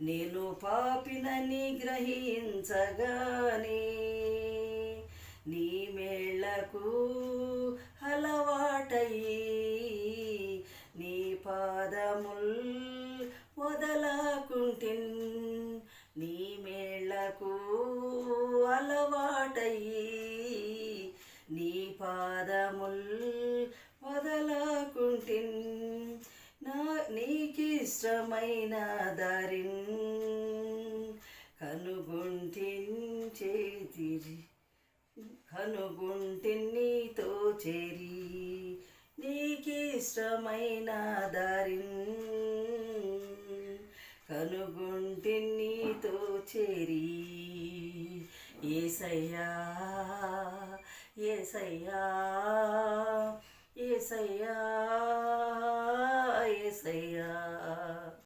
నేను పాపినని గ్రహించగానే నీ మేళ్లకు అలవాటయి నీ పాదముల్ వదలకుంటిన్ నీ మేళ్లకు అలవాటయి నీ పాదముల్ వదలకుంటిన్ నీకిష్టమైన దారిన్ కనుగుంటిన్ నీతో చేరి నీకిష్టమైన దారిన్ కనుగుంటిన్ నీతో చేరి యేసయ్యా యేసయ్యా యేసయ్యా